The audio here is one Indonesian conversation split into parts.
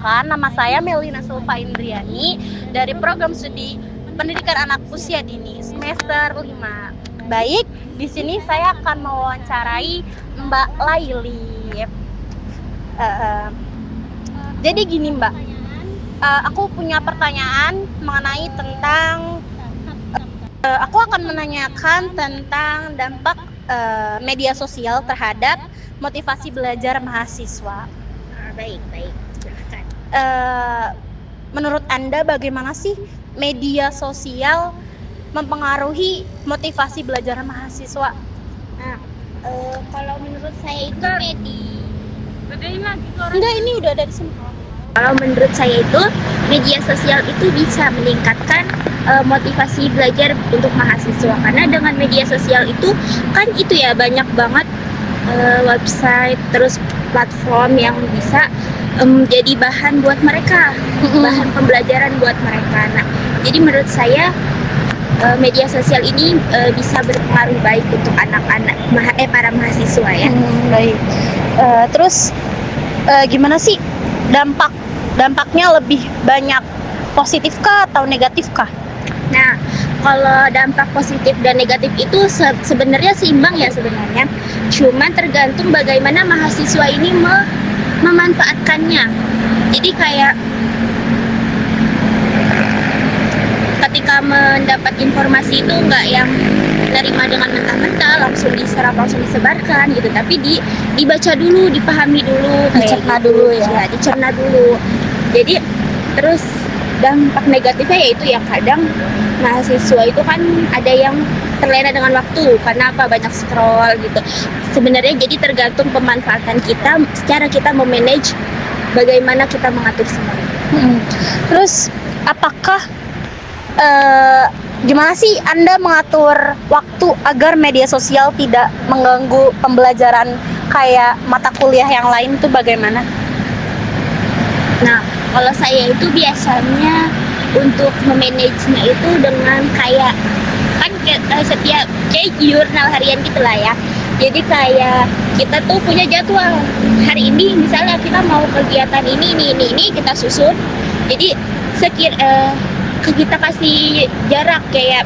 Perkenalkan, nama saya Melina Sulfa Indriani dari program studi Pendidikan Anak Usia Dini semester 5. Baik, di sini saya akan mewawancarai Mbak Laili. Jadi gini Mbak, aku punya pertanyaan mengenai tentang aku akan menanyakan tentang dampak media sosial terhadap motivasi belajar mahasiswa. Baik, silahkan. Menurut Anda bagaimana sih media sosial mempengaruhi motivasi belajar mahasiswa? Nah, kalau menurut saya itu Enggak, ini udah ada di sini. Kalau menurut saya itu media sosial itu bisa meningkatkan motivasi belajar untuk mahasiswa, karena dengan media sosial itu kan itu ya banyak banget website terus platform yang bisa jadi bahan buat mereka, bahan pembelajaran buat mereka. Nah, jadi menurut saya media sosial ini bisa berpengaruh baik untuk anak-anak para mahasiswa ya. Baik. Terus gimana sih dampaknya lebih banyak positif kah atau negatif kah? Nah, kalau dampak positif dan negatif itu sebenarnya seimbang ya sebenarnya. Cuman tergantung bagaimana mahasiswa ini memanfaatkannya. Jadi kayak ketika mendapat informasi itu nggak yang terima dengan mentah-mentah langsung diserap, langsung disebarkan gitu, tapi dibaca dulu, dipahami dulu, Dicerna dulu ya. dicerna dulu. Jadi terus dampak negatifnya yaitu yang kadang mahasiswa itu kan ada yang terlena dengan waktu karena apa, banyak scroll gitu. Sebenarnya jadi tergantung pemanfaatan kita, secara kita memanage bagaimana kita mengatur semua. Terus apakah gimana sih Anda mengatur waktu agar media sosial tidak mengganggu pembelajaran kayak mata kuliah yang lain tuh bagaimana? Nah, kalau saya itu biasanya untuk memanagenya itu dengan kayak kan setiap kayak jurnal harian gitulah ya. Jadi kayak kita tuh punya jadwal hari ini, misalnya kita mau kegiatan ini kita susun. Jadi kita kasih jarak kayak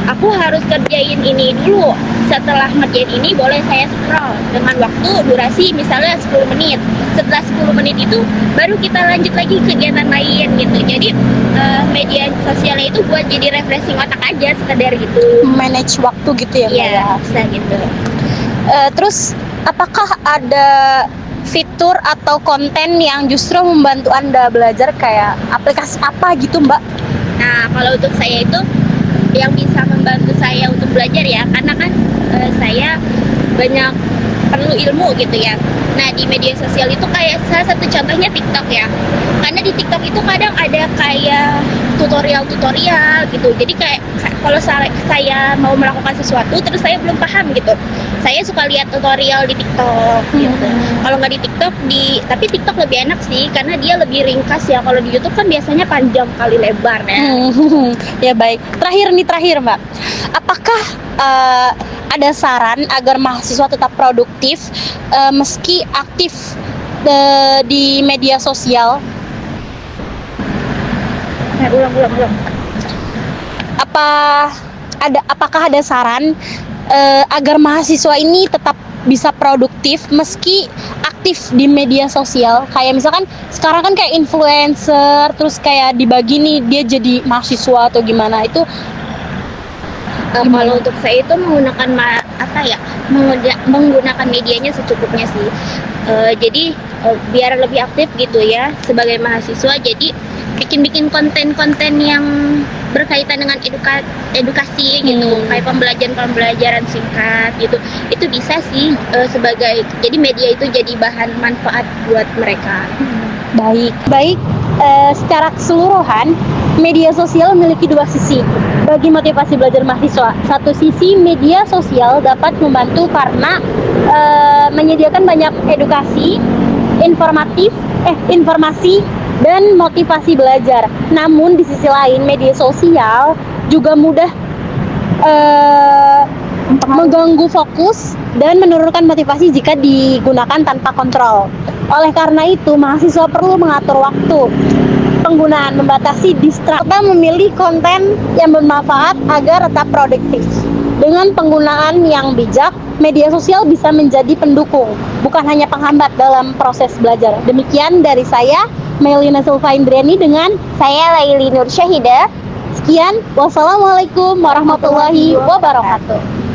aku harus kerjain ini dulu. Setelah ngerjain ini boleh saya scroll dengan waktu durasi misalnya 10 menit. Setelah 10 menit itu baru kita lanjut lagi kegiatan lain gitu. Jadi media sosialnya itu buat jadi refreshing otak aja, sekedar gitu. Manage waktu gitu ya? Iya, bisa gitu. Terus apakah ada fitur atau konten yang justru membantu Anda belajar, kayak aplikasi apa gitu Mbak? Nah, kalau untuk saya itu yang bisa membantu saya untuk belajar ya, karena kan saya banyak perlu ilmu gitu ya. Nah, di media sosial itu kayak salah satu contohnya TikTok ya. Karena di TikTok itu kadang ada kayak tutorial gitu. Jadi kayak kalau saya mau melakukan sesuatu terus saya belum paham gitu, saya suka lihat tutorial di TikTok gitu. Kalau nggak di TikTok, tapi TikTok lebih enak sih karena dia lebih ringkas ya. Kalau di YouTube kan biasanya panjang kali lebar ya. Ya baik. Terakhir Mbak, apakah ada saran agar mahasiswa tetap produktif meski aktif di media sosial? Ulang. Apakah ada saran agar mahasiswa ini tetap bisa produktif meski aktif di media sosial? Kayak misalkan sekarang kan kayak influencer, terus kayak dibagi nih dia jadi mahasiswa atau gimana itu? Kalau untuk saya itu menggunakan medianya secukupnya sih. Jadi biar lebih aktif gitu ya sebagai mahasiswa. Jadi bikin konten-konten yang berkaitan dengan edukasi gitu, kayak pembelajaran singkat gitu. Itu bisa sih jadi media itu jadi bahan manfaat buat mereka. Baik. Secara keseluruhan, media sosial memiliki dua sisi bagi motivasi belajar mahasiswa. Satu sisi, media sosial dapat membantu karena menyediakan banyak edukasi, informasi dan motivasi belajar. Namun di sisi lain, media sosial juga mudah mengganggu fokus dan menurunkan motivasi jika digunakan tanpa kontrol. Oleh karena itu, mahasiswa perlu mengatur waktu penggunaan, membatasi distraksi, serta memilih konten yang bermanfaat agar tetap produktif. Dengan penggunaan yang bijak, media sosial bisa menjadi pendukung, bukan hanya penghambat dalam proses belajar. Demikian dari saya, Melina Silva Indriani dengan Saya Laili Nur Syahida. sekian. Wassalamualaikum warahmatullahi wabarakatuh.